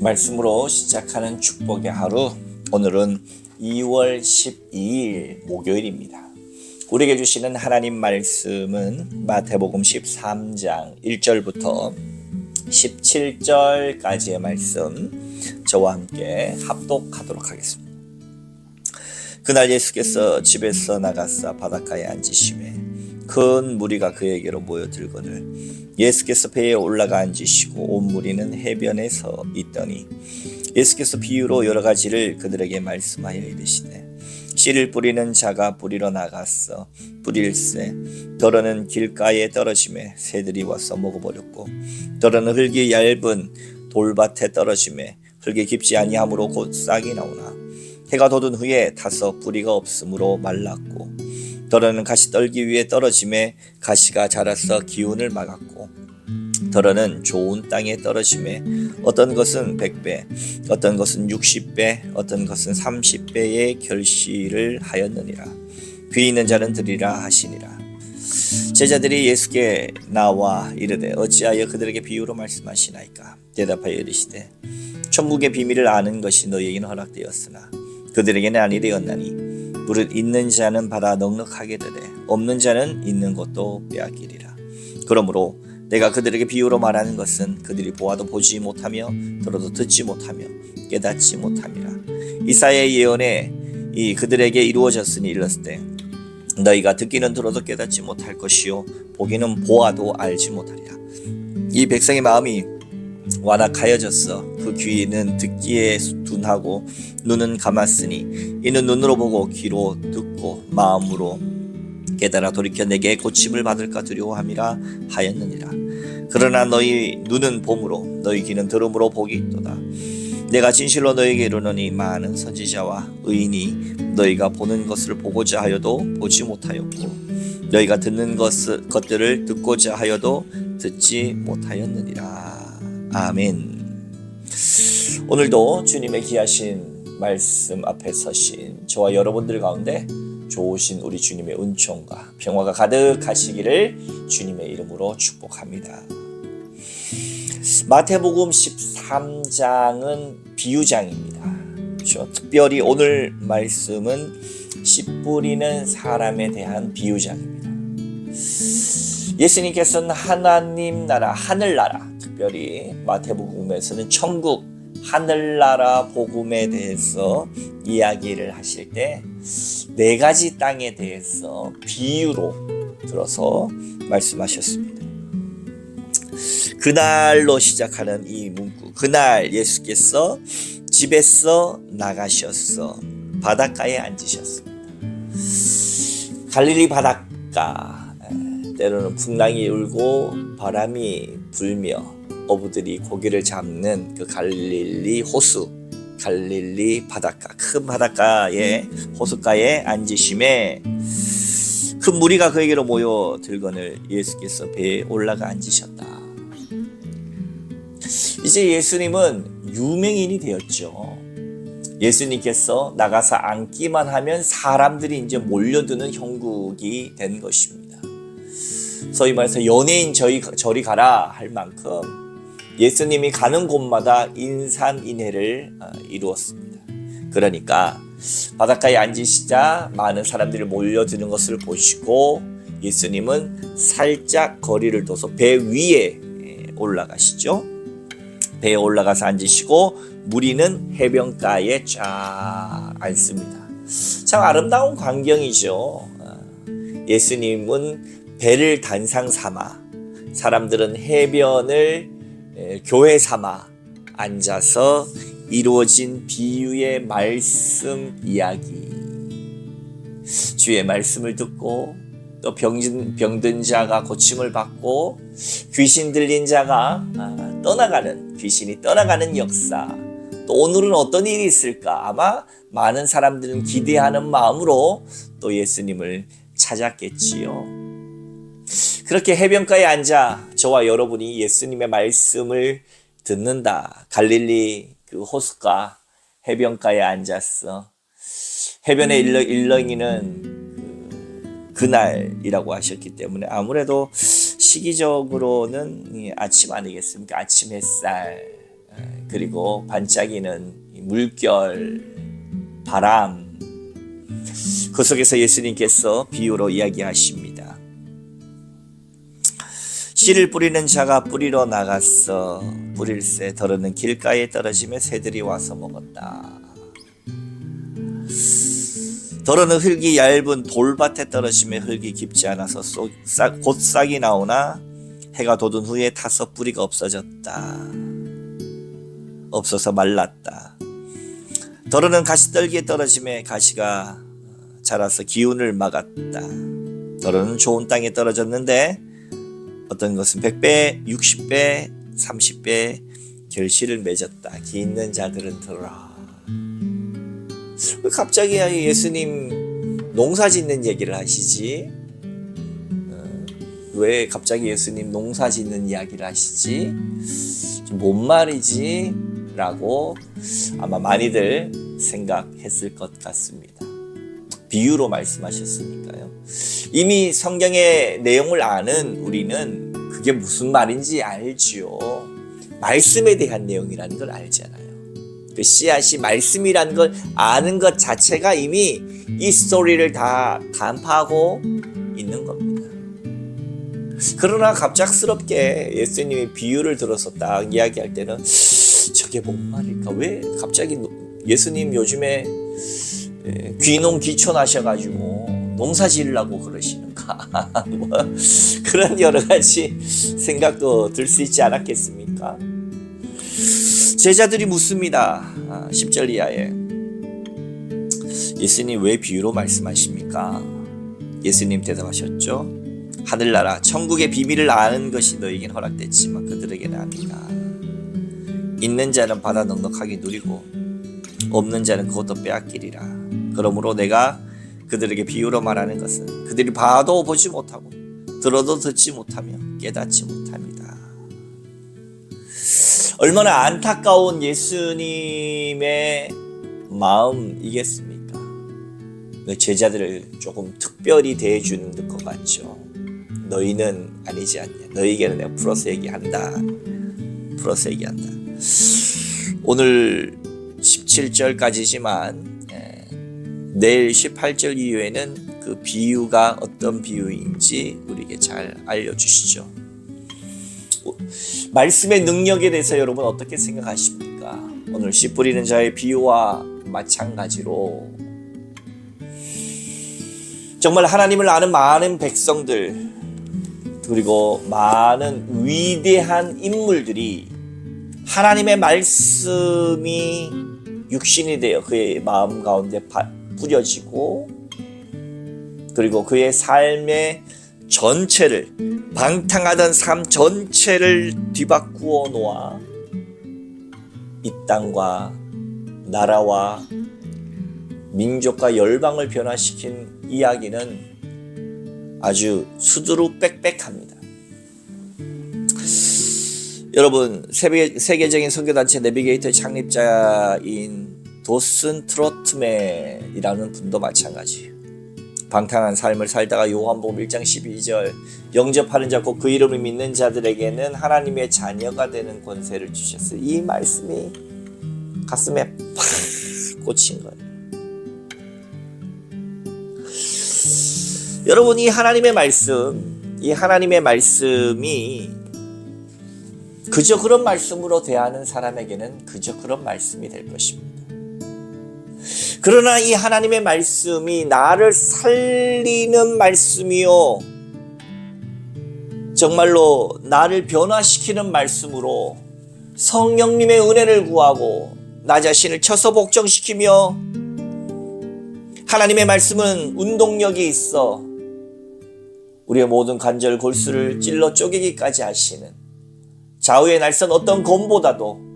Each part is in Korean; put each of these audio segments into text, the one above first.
말씀으로 시작하는 축복의 하루, 오늘은 2월 12일 목요일입니다. 우리에게 주시는 하나님 말씀은 마태복음 13장 1절부터 17절까지의 말씀, 저와 함께 합독하도록 하겠습니다. 그날 예수께서 집에서 나가사 바닷가에 앉으시매 큰 무리가 그에게로 모여들거늘 예수께서 배에 올라가 앉으시고 온 무리는 해변에 서 있더니 예수께서 비유로 여러 가지를 그들에게 말씀하여 이르시되 씨를 뿌리는 자가 뿌리러 나갔어 뿌릴새 더러는 길가에 떨어지매 새들이 와서 먹어버렸고 더러는 흙이 얇은 돌밭에 떨어지매 흙이 깊지 아니하므로 곧 싹이 나오나 해가 돋은 후에 타서 뿌리가 없으므로 말랐고 더러는 가시떨기 위에 떨어짐에 가시가 자라서 기운을 막았고 더러는 좋은 땅에 떨어짐에 어떤 것은 100배 어떤 것은 60배 어떤 것은 30배의 결실을 하였느니라. 귀 있는 자는 들으리라 하시니라. 제자들이 예수께 나와 이르되 어찌하여 그들에게 비유로 말씀하시나이까. 대답하여 이르시되 천국의 비밀을 아는 것이 너희에게는 허락되었으나 그들에게는 아니 되었나니 무릇 있는 자는 받아 넉넉하게 되되 없는 자는 있는 것도 빼앗기리라. 그러므로 내가 그들에게 비유로 말하는 것은 그들이 보아도 보지 못하며 들어도 듣지 못하며 깨닫지 못함이라. 이사야의 예언에 이 그들에게 이루어졌으니 일렀을 때 너희가 듣기는 들어도 깨닫지 못할 것이요 보기는 보아도 알지 못하리라. 이 백성의 마음이 완악하여졌어. 그 귀는 듣기에 둔하고 눈은 감았으니 이는 눈으로 보고 귀로 듣고 마음으로 깨달아 돌이켜 내게 고침을 받을까 두려워함이라 하였느니라. 그러나 너희 눈은 봄으로 너희 귀는 들음으로 복이 있도다. 내가 진실로 너희에게 이르노니 많은 선지자와 의인이 너희가 보는 것을 보고자 하여도 보지 못하였고 너희가 듣는 것들을 듣고자 하여도 듣지 못하였느니라. 아멘. 오늘도 주님의 귀하신 말씀 앞에 서신 저와 여러분들 가운데 좋으신 우리 주님의 은총과 평화가 가득하시기를 주님의 이름으로 축복합니다. 마태복음 13장은 비유장입니다. 그렇죠? 특별히 오늘 말씀은 씨 뿌리는 사람에 대한 비유장입니다. 예수님께서는 하나님 나라, 하늘나라, 특별히 마태복음에서는 천국, 하늘나라 복음에 대해서 이야기를 하실 때 네 가지 땅에 대해서 비유로 들어서 말씀하셨습니다. 그날로 시작하는 이 문구, 그날 예수께서 집에서 나가셔서 바닷가에 앉으셨습니다. 갈릴리 바닷가, 때로는 풍랑이 울고 바람이 불며 어부들이 고기를 잡는 그 갈릴리 호수, 갈릴리 바닷가, 큰 바닷가에 호숫가에 앉으심에 큰 무리가 그에게로 모여 들거늘 예수께서 배에 올라가 앉으셨다. 이제 예수님은 유명인이 되었죠. 예수님께서 나가서 앉기만 하면 사람들이 이제 몰려드는 형국이 된 것입니다. 소위 말해서 연예인 저리 가라 할 만큼 예수님이 가는 곳마다 인산인해를 이루었습니다. 그러니까 바닷가에 앉으시자 많은 사람들이 몰려드는 것을 보시고 예수님은 살짝 거리를 둬서 배 위에 올라가시죠. 배에 올라가서 앉으시고 무리는 해변가에 쫙 앉습니다. 참 아름다운 광경이죠. 예수님은 배를 단상 삼아, 사람들은 해변을 교회 삼아 앉아서 이루어진 비유의 말씀 이야기. 주의 말씀을 듣고 또 병든 자가 고침을 받고 귀신 들린 자가 떠나가는, 귀신이 떠나가는 역사. 또 오늘은 어떤 일이 있을까? 아마 많은 사람들은 기대하는 마음으로 또 예수님을 찾았겠지요. 그렇게 해변가에 앉아 저와 여러분이 예수님의 말씀을 듣는다. 갈릴리 그 호숫가 해변가에 앉았어. 해변에 일렁이는 그날이라고 하셨기 때문에 아무래도 시기적으로는 아침 아니겠습니까? 아침 햇살, 그리고 반짝이는 물결, 바람, 그 속에서 예수님께서 비유로 이야기하십니다. 씨를 뿌리는 자가 뿌리러 나갔어. 뿌릴새 더러는 길가에 떨어지며 새들이 와서 먹었다. 더러는 흙이 얇은 돌밭에 떨어지며 흙이 깊지 않아서 곧 싹이 나오나 해가 돋은 후에 타서 뿌리가 없어졌다. 없어서 말랐다. 더러는 가시떨기에 떨어지며 가시가 자라서 기운을 막았다. 더러는 좋은 땅에 떨어졌는데 어떤 것은 100배, 60배, 30배 결실을 맺었다. 기 있는 자들은 들어라. 왜 갑자기 예수님 농사 짓는 얘기를 하시지? 왜 갑자기 예수님 농사 짓는 이야기를 하시지? 뭔 말이지? 라고 아마 많이들 생각했을 것 같습니다. 비유로 말씀하셨으니까요. 이미 성경의 내용을 아는 우리는 그게 무슨 말인지 알지요. 말씀에 대한 내용이라는 걸 알잖아요. 그 씨앗이 말씀이라는 걸 아는 것 자체가 이미 이 스토리를 다 간파하고 있는 겁니다. 그러나 갑작스럽게 예수님이 비유를 들어서 딱 이야기할 때는 저게 뭔 말일까? 왜 갑자기 예수님 요즘에 귀농 귀촌하셔가지고 농사 지으려고 그러시는가? 뭐 그런 여러 가지 생각도 들 수 있지 않았겠습니까? 제자들이 묻습니다. 10절 이하에 예수님 왜 비유로 말씀하십니까? 예수님 대답하셨죠. 하늘나라 천국의 비밀을 아는 것이 너에겐 허락됐지만 그들에게는 아니다. 있는 자는 받아 넉넉하게 누리고 없는 자는 그것도 빼앗기리라. 그러므로 내가 그들에게 비유로 말하는 것은 그들이 봐도 보지 못하고 들어도 듣지 못하며 깨닫지 못합니다. 얼마나 안타까운 예수님의 마음이겠습니까? 제자들을 조금 특별히 대해주는 것 같죠. 너희는 아니지 않냐. 너희에게는 내가 풀어서 얘기한다. 풀어서 얘기한다. 오늘 17절까지지만 내일 18절 이후에는 그 비유가 어떤 비유인지 우리에게 잘 알려주시죠. 말씀의 능력에 대해서 여러분 어떻게 생각하십니까? 오늘 씨 뿌리는 자의 비유와 마찬가지로 정말 하나님을 아는 많은 백성들 그리고 많은 위대한 인물들이 하나님의 말씀이 육신이 되어 그의 마음 가운데 뿌려지고 그리고 그의 삶의 전체를 방탕하던 삶 전체를 뒤바꾸어 놓아 이 땅과 나라와 민족과 열방을 변화시킨 이야기는 아주 수두룩 빽빽합니다. 여러분 세계적인 선교단체 내비게이터의 창립자인 도슨 트로트맨이라는 분도 마찬가지예요. 방탕한 삶을 살다가 요한복음 1장 12절 영접하는 자 곧 그 이름을 믿는 자들에게는 하나님의 자녀가 되는 권세를 주셨어요. 이 말씀이 가슴에 팍 꽂힌 거예요. 여러분 이 하나님의 말씀이 그저 그런 말씀으로 대하는 사람에게는 그저 그런 말씀이 될 것입니다. 그러나 이 하나님의 말씀이 나를 살리는 말씀이요 정말로 나를 변화시키는 말씀으로 성령님의 은혜를 구하고 나 자신을 쳐서 복종시키며 하나님의 말씀은 운동력이 있어 우리의 모든 관절 골수를 찔러 쪼개기까지 하시는 좌우의 날선 어떤 검보다도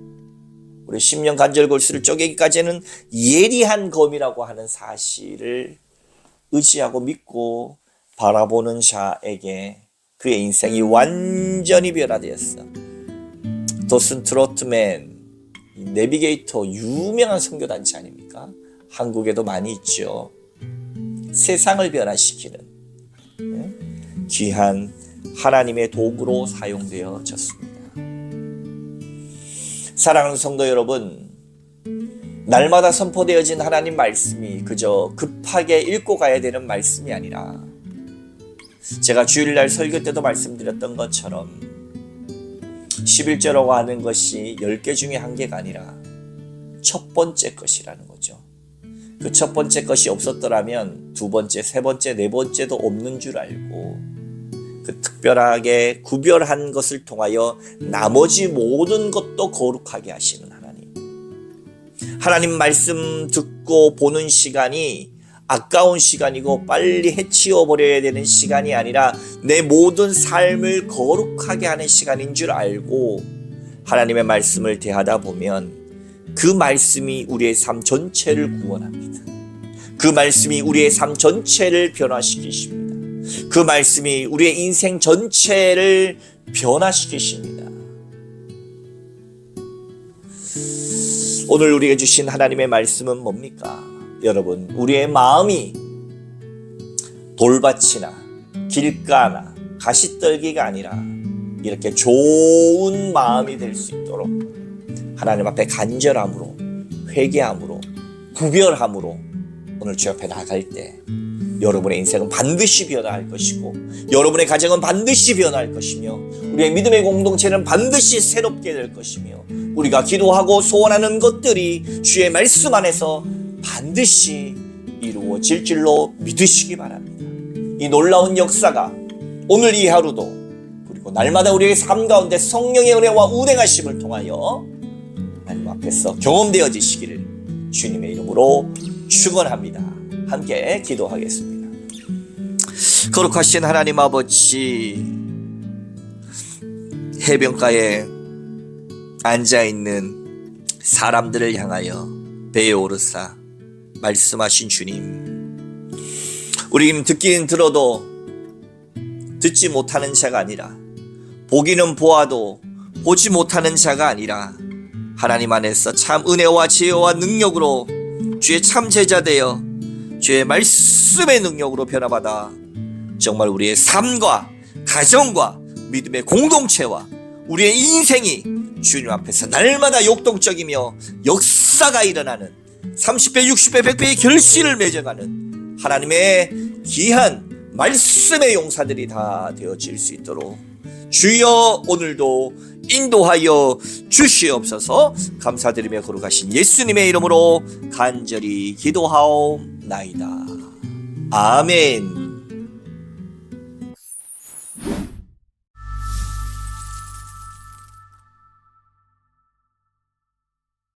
우리 심령 관절 골수를 쪼개기까지는 예리한 검이라고 하는 사실을 의지하고 믿고 바라보는 자에게 그의 인생이 완전히 변화되었어. 도슨 트로트맨 내비게이터 유명한 선교단체 아닙니까? 한국에도 많이 있죠. 세상을 변화시키는 귀한 하나님의 도구로 사용되어졌습니다. 사랑하는 성도 여러분, 날마다 선포되어진 하나님 말씀이 그저 급하게 읽고 가야 되는 말씀이 아니라, 제가 주일날 설교 때도 말씀드렸던 것처럼 11조라고 하는 것이 10개 중에 한 개가 아니라 첫 번째 것이라는 거죠. 그 첫 번째 것이 없었더라면 두 번째, 세 번째, 네 번째도 없는 줄 알고, 그 특별하게 구별한 것을 통하여 나머지 모든 것도 거룩하게 하시는 하나님 말씀 듣고 보는 시간이 아까운 시간이고 빨리 해치워버려야 되는 시간이 아니라 내 모든 삶을 거룩하게 하는 시간인 줄 알고 하나님의 말씀을 대하다 보면 그 말씀이 우리의 삶 전체를 구원합니다. 그 말씀이 우리의 삶 전체를 변화시키십니다. 그 말씀이 우리의 인생 전체를 변화시키십니다. 오늘 우리에게 주신 하나님의 말씀은 뭡니까? 여러분, 우리의 마음이 돌밭이나 길가나 가시떨기가 아니라 이렇게 좋은 마음이 될 수 있도록 하나님 앞에 간절함으로, 회개함으로, 구별함으로 오늘 주 앞에 나갈 때 여러분의 인생은 반드시 변화할 것이고, 여러분의 가정은 반드시 변화할 것이며, 우리의 믿음의 공동체는 반드시 새롭게 될 것이며, 우리가 기도하고 소원하는 것들이 주의 말씀 안에서 반드시 이루어질 줄로 믿으시기 바랍니다. 이 놀라운 역사가 오늘 이 하루도, 그리고 날마다 우리의 삶 가운데 성령의 은혜와 운행하심을 통하여 하나님 앞에서 경험되어지시기를 주님의 이름으로 축원합니다. 함께 기도하겠습니다. 거룩하신 하나님 아버지, 해변가에 앉아있는 사람들을 향하여 배에 오르사 말씀하신 주님, 우리는 듣기는 들어도 듣지 못하는 자가 아니라, 보기는 보아도 보지 못하는 자가 아니라, 하나님 안에서 참 은혜와 지혜와 능력으로 주의 참 제자 되어 주의 말씀의 능력으로 변화받아 정말 우리의 삶과 가정과 믿음의 공동체와 우리의 인생이 주님 앞에서 날마다 역동적이며 역사가 일어나는 30배, 60배, 100배의 결실을 맺어가는 하나님의 귀한 말씀의 용사들이 다 되어질 수 있도록 주여 오늘도 인도하여 주시옵소서. 감사드리며 거룩하신 예수님의 이름으로 간절히 기도하옵나이다. 아멘.